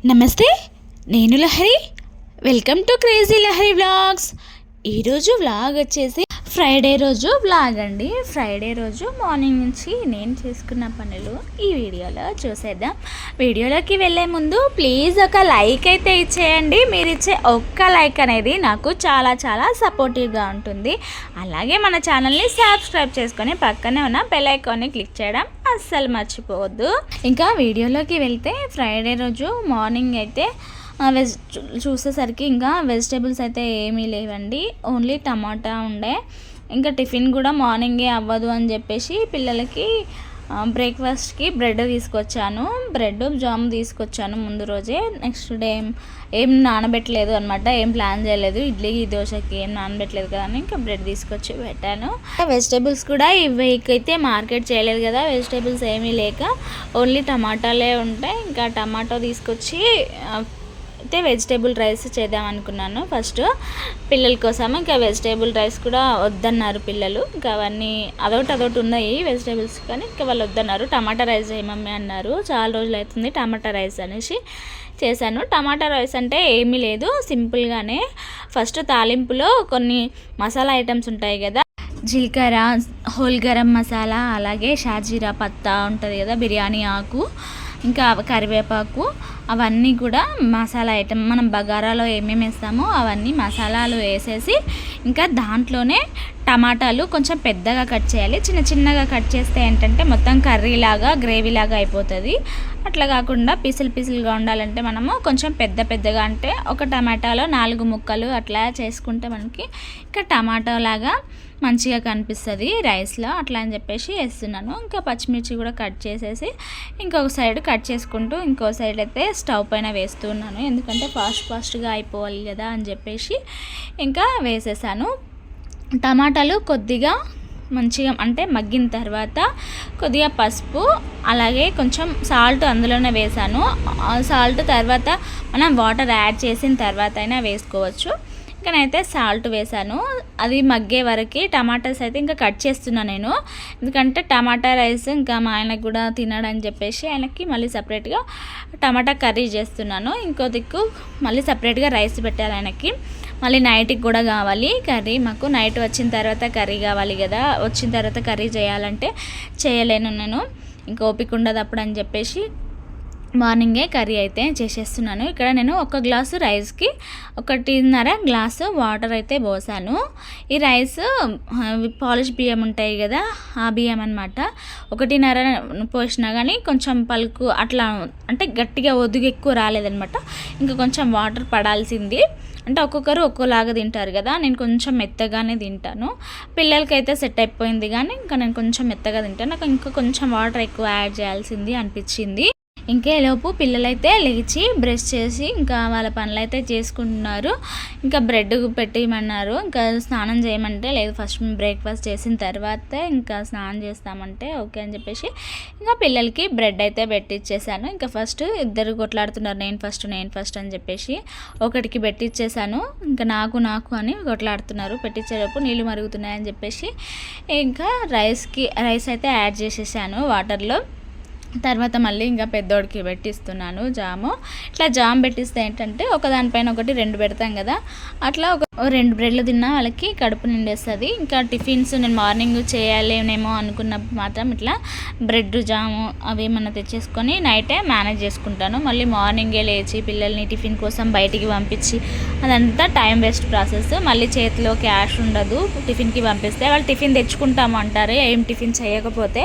నమస్తే, నేను Lahari. Welcome to crazy Lahari vlogs. ఈరోజు వ్లాగ్ వచ్చేసి ఫ్రైడే రోజు వ్లాగ్ అండి. ఫ్రైడే రోజు మార్నింగ్ నుంచి నేను చేసుకున్న పనులు ఈ వీడియోలో చూసేద్దాం. వీడియోలోకి వెళ్ళే ముందు ప్లీజ్ ఒక లైక్ అయితే ఇచ్చేయండి. మీరు ఇచ్చే ఒక్క లైక్ అనేది నాకు చాలా చాలా సపోర్టివ్గా ఉంటుంది. అలాగే మన ఛానల్ని సబ్స్క్రైబ్ చేసుకొని పక్కనే ఉన్న బెల్ ఐకాన్ని క్లిక్ చేయడం అస్సలు మర్చిపోవద్దు. ఇంకా వీడియోలోకి వెళ్తే ఫ్రైడే రోజు మార్నింగ్ అయితే చూసేసరికి ఇంకా వెజిటేబుల్స్ అయితే ఏమీ లేవండి. ఓన్లీ టమాటా ఉండే. ఇంకా టిఫిన్ కూడా మార్నింగే అవ్వదు అని చెప్పేసి పిల్లలకి బ్రేక్ఫాస్ట్కి బ్రెడ్ తీసుకొచ్చాను. బ్రెడ్ జామ్ తీసుకొచ్చాను ముందు రోజే. నెక్స్ట్ డే ఏం నానబెట్టలేదు అనమాట, ఏం ప్లాన్ చేయలేదు. ఇడ్లీకి దోశకి ఏం నానబెట్టలేదు కదా అని ఇంకా బ్రెడ్ తీసుకొచ్చి పెట్టాను. వెజిటేబుల్స్ కూడా ఈ వీక్ అయితే మార్కెట్ చేయలేదు కదా, వెజిటేబుల్స్ ఏమీ లేక ఓన్లీ టమాటాలే ఉంటాయి. ఇంకా టమాటో తీసుకొచ్చి అయితే వెజిటేబుల్ రైస్ చేద్దాం అనుకున్నాను ఫస్ట్ పిల్లల కోసం. ఇంకా వెజిటేబుల్ రైస్ కూడా వద్దన్నారు పిల్లలు. ఇంకా అవన్నీ అదొకటి ఉన్నాయి వెజిటేబుల్స్, కానీ ఇంకా వాళ్ళు వద్దన్నారు. టమాటా రైస్ చేయమమ్మీ అన్నారు. చాలా రోజులు అవుతుంది టమాటా రైస్ అనేసి చేశాను. టమాటా రైస్ అంటే ఏమీ లేదు, సింపుల్గానే ఫస్ట్ తాలింపులో కొన్ని మసాలా ఐటమ్స్ ఉంటాయి కదా, జీలకర్ర, హోల్ గరం మసాలా, అలాగే షాజీరా పత్తా ఉంటుంది కదా, బిర్యానీ ఆకు, ఇంకా కరివేపాకు, అవన్నీ కూడా మసాలా ఐటమ్. మనం బగారాలో ఏమేమి వేస్తామో అవన్నీ మసాలాలు వేసేసి ఇంకా దాంట్లోనే టమాటాలు కొంచెం పెద్దగా కట్ చేయాలి. చిన్న చిన్నగా కట్ చేస్తే ఏంటంటే మొత్తం కర్రీలాగా గ్రేవీలాగా అయిపోతుంది. అట్లా కాకుండా పీసులుగా ఉండాలంటే మనము కొంచెం పెద్దగా, అంటే ఒక టమాటాలో 4 ముక్కలు అట్లా చేసుకుంటే మనకి ఇంకా టమాటోలాగా మంచిగా కనిపిస్తుంది రైస్లో. అట్లా అని చెప్పేసి వేస్తున్నాను. ఇంకా పచ్చిమిర్చి కూడా కట్ చేసేసి ఇంకొక సైడ్ కట్ చేసుకుంటూ ఇంకో సైడ్ అయితే స్టవ్ పైన వేస్తున్నాను. ఎందుకంటే ఫాస్ట్గా అయిపోవాలి కదా అని చెప్పేసి ఇంకా వేసేసాను. టమాటాలు కొద్దిగా మంచిగా అంటే మగ్గిన తర్వాత కొద్దిగా పసుపు, అలాగే కొంచెం సాల్ట్ అందులోనే వేసాను. సాల్ట్ తర్వాత మనం వాటర్ యాడ్ చేసిన తర్వాత అయినా వేసుకోవచ్చు. ఇంకా నేనైతే సాల్ట్ వేసాను. అది మగ్గే వరకు టమాటాస్ అయితే ఇంకా కట్ చేస్తున్నాను నేను, ఎందుకంటే టమాటా రైస్ ఇంకా మా ఆయనకు కూడా తినడని చెప్పేసి ఆయనకి మళ్ళీ సపరేట్గా టమాటా కర్రీ చేస్తున్నాను. ఇంకో దిక్కు మళ్ళీ సపరేట్గా రైస్ పెట్టాలి ఆయనకి. మళ్ళీ నైట్కి కూడా కావాలి కర్రీ. మాకు నైట్ వచ్చిన తర్వాత కర్రీ కావాలి కదా, వచ్చిన తర్వాత కర్రీ చేయాలంటే చేయలేను నేను, ఇంకా ఓపిక ఉండదు అప్పుడు అని చెప్పేసి మార్నింగే కర్రీ అయితే చేసేస్తున్నాను. ఇక్కడ నేను 1 గ్లాసు రైస్కి 1.5 గ్లాసు వాటర్ అయితే పోసాను. ఈ రైస్ పాలిష్ బియ్యం ఉంటాయి కదా, ఆ బియ్యం అనమాట. 1.5 పోసినా కానీ కొంచెం పలుకు అట్లా, అంటే గట్టిగా ఒదుగు ఎక్కువ రాలేదనమాట. ఇంకా కొంచెం వాటర్ పడాల్సింది. అంటే ఒక్కొక్కరు ఒక్కోలాగా తింటారు కదా, నేను కొంచెం మెత్తగానే తింటాను. పిల్లలకైతే సెట్ అయిపోయింది, కానీ ఇంకా నేను కొంచెం మెత్తగా తింటాను. నాకు ఇంకా కొంచెం వాటర్ ఎక్కువ యాడ్ చేయాల్సింది అనిపించింది. ఇంకేలోపు పిల్లలైతే లేచి బ్రష్ చేసి ఇంకా వాళ్ళ పనులు అయితే చేసుకుంటున్నారు. ఇంకా బ్రెడ్ పెట్టేయమన్నారు. ఇంకా స్నానం చేయమంటే లేదు, ఫస్ట్ బ్రేక్ఫాస్ట్ చేసిన తర్వాత ఇంకా స్నానం చేస్తామంటే ఓకే అని చెప్పేసి ఇంకా పిల్లలకి బ్రెడ్ అయితే పెట్టిచ్చేసాను. ఇంకా ఫస్ట్ ఇద్దరు కొట్లాడుతున్నారు, నేను ఫస్ట్ అని చెప్పేసి ఒకటికి పెట్టిచ్చేసాను. ఇంకా నాకు అని కొట్లాడుతున్నారు. పెట్టించేటప్పుడు నీళ్ళు మరుగుతున్నాయని చెప్పేసి ఇంకా రైస్ అయితే యాడ్ చేసేసాను వాటర్లో. తర్వాత మళ్ళీ ఇంకా పెద్దోడికి పెట్టిస్తున్నాను జాము. ఇట్లా జామ్ పెట్టిస్తే ఏంటంటే ఒకదానిపైన ఒకటి 2 పెడతాం కదా, అట్లా 2 బ్రెడ్లు తిన్నా వాళ్ళకి కడుపు నిండేస్తుంది. ఇంకా టిఫిన్స్ నేను మార్నింగ్ చేయాలేమో అనుకున్నప్పుడు మాత్రం ఇట్లా బ్రెడ్ జాము అవి ఏమన్నా తెచ్చేసుకొని నైటే మేనేజ్ చేసుకుంటాను. మళ్ళీ మార్నింగే లేచి పిల్లల్ని టిఫిన్ కోసం బయటికి పంపించి అదంతా టైం వేస్ట్ ప్రాసెస్. మళ్ళీ చేతిలో క్యాష్ ఉండదు టిఫిన్కి పంపిస్తే. వాళ్ళు టిఫిన్ తెచ్చుకుంటాము అంటారు ఏం టిఫిన్ చేయకపోతే,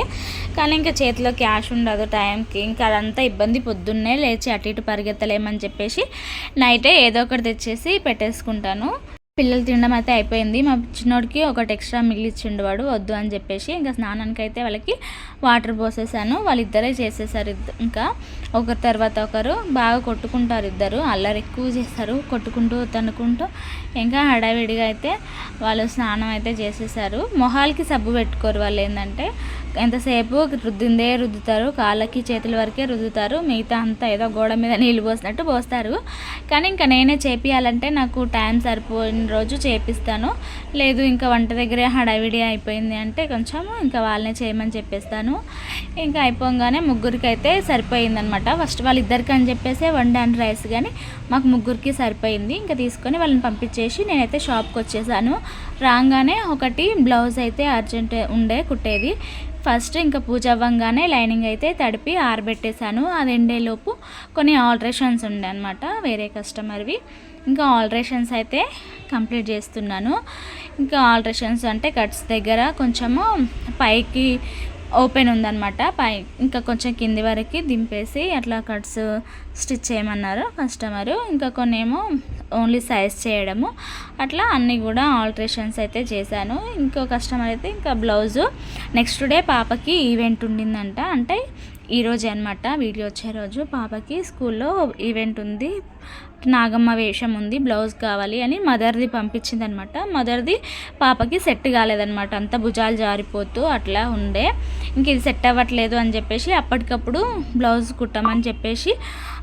కానీ ఇంకా చేతిలో క్యాష్ ఉండదు టైంకి. ఇంకా అదంతా ఇబ్బంది. పొద్దున్నే లేచి అటు ఇటు పరిగెత్తలేమని చెప్పేసి నైటే ఏదో ఒకటి తెచ్చేసి పెట్టేసుకుంటాను. పిల్లలు తినడం అయితే అయిపోయింది. మా చిన్నోడికి ఒకటి ఎక్స్ట్రా మిగిలిచ్చిండు వాడు, వద్దు అని చెప్పేసి ఇంకా స్నానానికి అయితే వాళ్ళకి వాటర్ పోసేసాను. వాళ్ళిద్దరే చేసేసారు. ఇంకా ఒకరి తర్వాత ఒకరు బాగా కొట్టుకుంటారు, ఇద్దరు అల్లరి ఎక్కువ చేస్తారు, కొట్టుకుంటూ తన్నుకుంటూ. ఇంకా హడావిడిగా అయితే వాళ్ళు స్నానం అయితే చేసేసారు. మొహాలకి సబ్బు పెట్టుకోరు వాళ్ళు, ఏంటంటే ఎంతసేపు రుద్దిందే రుద్దుతారు, కాళ్ళకి చేతుల వరకే రుద్దుతారు, మిగతా అంతా ఏదో గోడ మీద నీళ్ళు పోసినట్టు పోస్తారు. కానీ ఇంకా నేనే చేపియాలంటే నాకు టైం సరిపోయిన రోజు చేపిస్తాను, లేదు ఇంకా వంట దగ్గరే హడావిడి అయిపోయింది అంటే కొంచెం ఇంకా వాళ్ళనే చేయమని చెప్పేస్తాను. ఇంకా అయిపోగానే ముగ్గురికి అయితే సరిపోయిందనమాట. ఫస్ట్ వాళ్ళిద్దరికి అని చెప్పేసి వండాను రైస్, కానీ మాకు ముగ్గురికి సరిపోయింది. ఇంకా తీసుకొని వాళ్ళని పంపించేసి నేనైతే షాప్కి వచ్చేసాను. రాగానే ఒకటి బ్లౌజ్ అయితే అర్జెంట్ ఉండే కుట్టేది. ఫస్ట్ ఇంకా పూజ అవ్వగానే లైనింగ్ అయితే తడిపి ఆరబెట్టేశాను. అది ఎండేలోపు కొన్ని ఆల్టరేషన్స్ ఉండే అనమాట వేరే కస్టమర్వి. ఇంకా ఆల్టరేషన్స్ అయితే కంప్లీట్ చేస్తున్నాను. ఇంకా ఆల్టరేషన్స్ అంటే కట్స్ దగ్గర కొంచెము పైకి ఓపెన్ ఉందన్నమాట, ఇంకా కొంచెం కింది వరకు దింపేసి అట్లా కట్స్ స్టిచ్ చేయమన్నారు కస్టమరు. ఇంకా కొన్ని ఏమో ఓన్లీ సైజ్ చేయడము, అట్లా అన్నీ కూడా ఆల్టరేషన్స్ అయితే చేశాను. ఇంకో కస్టమర్ అయితే ఇంకా బ్లౌజు నెక్స్ట్ డే పాపకి ఈవెంట్ ఉండిందంట, అంటే ఈరోజే అనమాట వీడియో వచ్చే రోజు పాపకి స్కూల్లో ఈవెంట్ ఉంది, నాగమ్మ వేషం ఉంది, బ్లౌజ్ కావాలి అని మదర్ది పంపించింది అనమాట. మదర్ది పాపకి సెట్ కాలేదనమాట, అంత భుజాలు జారిపోతూ అట్లా ఉండే. ఇంక ఇది సెట్ అవ్వట్లేదు అని చెప్పేసి అప్పటికప్పుడు బ్లౌజ్ కుట్టమని చెప్పేసి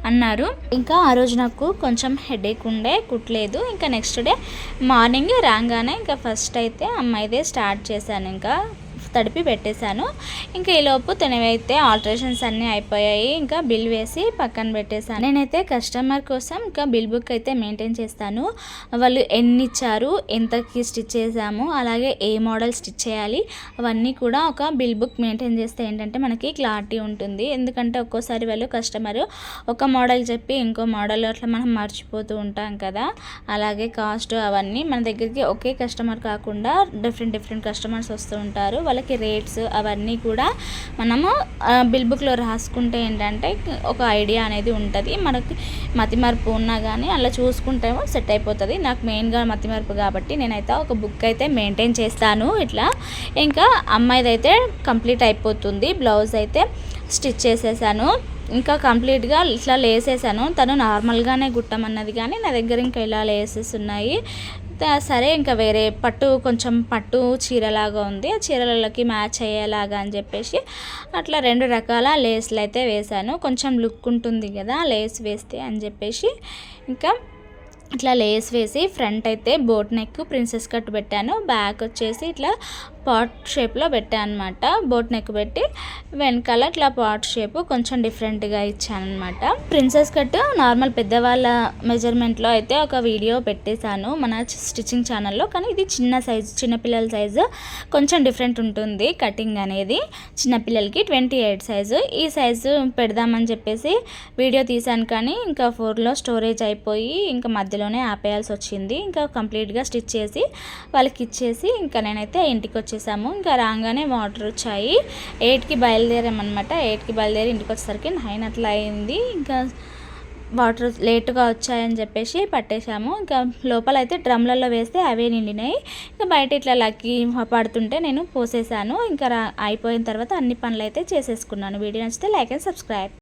అన్నారు. ఇంకా ఆ రోజు నాకు కొంచెం హెడేక్ ఉండే, కుట్టలేదు. ఇంకా నెక్స్ట్ డే మార్నింగ్ రాగానే ఇంకా ఫస్ట్ అయితే అమ్మాయిదే స్టార్ట్ చేశాను, ఇంకా తడిపి పెట్టేశాను. ఇంకా ఈలోపు తనవైతే ఆల్టరేషన్స్ అన్నీ అయిపోయాయి. ఇంకా బిల్ వేసి పక్కన పెట్టేశాను. నేనైతే కస్టమర్ కోసం ఇంకా బిల్ బుక్ అయితే మెయింటైన్ చేస్తాను. వాళ్ళు ఎన్ని ఇచ్చారు, ఎంతకి స్టిచ్ చేసాము, అలాగే ఏ మోడల్ స్టిచ్ చేయాలి, అవన్నీ కూడా ఒక బిల్ బుక్ మెయింటైన్ చేస్తే ఏంటంటే మనకి క్లారిటీ ఉంటుంది. ఎందుకంటే ఒక్కోసారి వాళ్ళు కస్టమర్ ఒక మోడల్ చెప్పి ఇంకో మోడల్ అట్లా మనం మర్చిపోతూ ఉంటాం కదా. అలాగే కాస్ట్ అవన్నీ మన దగ్గరికి ఒకే కస్టమర్ కాకుండా డిఫరెంట్ కస్టమర్స్ వస్తూ ఉంటారు. వాళ్ళకి రేట్స్ అవన్నీ కూడా మనము బిల్ బుక్లో రాసుకుంటే ఏంటంటే ఒక ఐడియా అనేది ఉంటుంది. మనకి మతిమరుపు ఉన్నా కానీ అలా చూసుకుంటే సెట్ అయిపోతుంది. నాకు మెయిన్గా మతిమరుపు కాబట్టి నేనైతే ఒక బుక్ అయితే మెయింటైన్ చేస్తాను ఇట్లా. ఇంకా అమ్మాయిదైతే కంప్లీట్ అయిపోతుంది, బ్లౌజ్ అయితే స్టిచ్ చేసేసాను. ఇంకా కంప్లీట్గా ఇట్లా లేసేసాను. తను నార్మల్గానే కుట్టమన్నది, కానీ నా దగ్గర ఇంకా ఇలా లేసెస్ ఉన్నాయి. సరే ఇంకా వేరే కొంచెం పట్టు చీరలాగా ఉంది, ఆ చీరలకి మ్యాచ్ అయ్యేలాగా అని చెప్పేసి అట్లా 2 రకాల లేస్లు అయితే వేశాను. కొంచెం లుక్ ఉంటుంది కదా లేస్ వేస్తే అని చెప్పేసి ఇంకా ఇట్లా లేస్ వేసి ఫ్రంట్ అయితే బోట్ నెక్ ప్రిన్సెస్ కట్ పెట్టాను, బ్యాక్ వచ్చేసి ఇట్లా పాట్ షేప్లో పెట్టాను అనమాట. బోట్ నెక్ పెట్టి వెనకాల ఇట్లా పాట్ షేప్ కొంచెం డిఫరెంట్గా ఇచ్చాను అనమాట. ప్రిన్సెస్ కట్ నార్మల్ పెద్దవాళ్ళ మెజర్మెంట్లో అయితే ఒక వీడియో పెట్టేశాను మన స్టిచ్చింగ్ ఛానల్లో, కానీ ఇది చిన్న సైజు, చిన్నపిల్లల సైజు కొంచెం డిఫరెంట్ ఉంటుంది కటింగ్ అనేది. చిన్నపిల్లలకి 28 సైజు, ఈ సైజు పెడదామని చెప్పేసి వీడియో తీశాను, కానీ ఇంకా 4లో స్టోరేజ్ అయిపోయి ఇంకా మధ్యలోనే ఆపేయాల్సి వచ్చింది. ఇంకా కంప్లీట్గా స్టిచ్ చేసి వాళ్ళకి ఇచ్చేసి ఇంకా నేనైతే ఇంటికి వచ్చేసాము. ఇంకా రాగానే వాటర్ వచ్చాయి, 8కి బయలుదేరామన్నమాట. 8కి బయలుదేరి ఇంటికి వచ్చేసరికి 9 అట్లా అయింది. ఇంకా వాటర్ లేటుగా వచ్చాయని చెప్పేసి పట్టేశాము. ఇంకా లోపల అయితే డ్రమ్లలో వేస్తే అవే నిండినాయి. ఇంకా బయట ఇట్లా లక్కీ పడుతుంటే నేను పోసేసాను. ఇంకా అయిపోయిన తర్వాత అన్ని పనులు అయితే చేసేసుకున్నాను. వీడియో నచ్చితే లైక్ అండ్ సబ్స్క్రైబ్.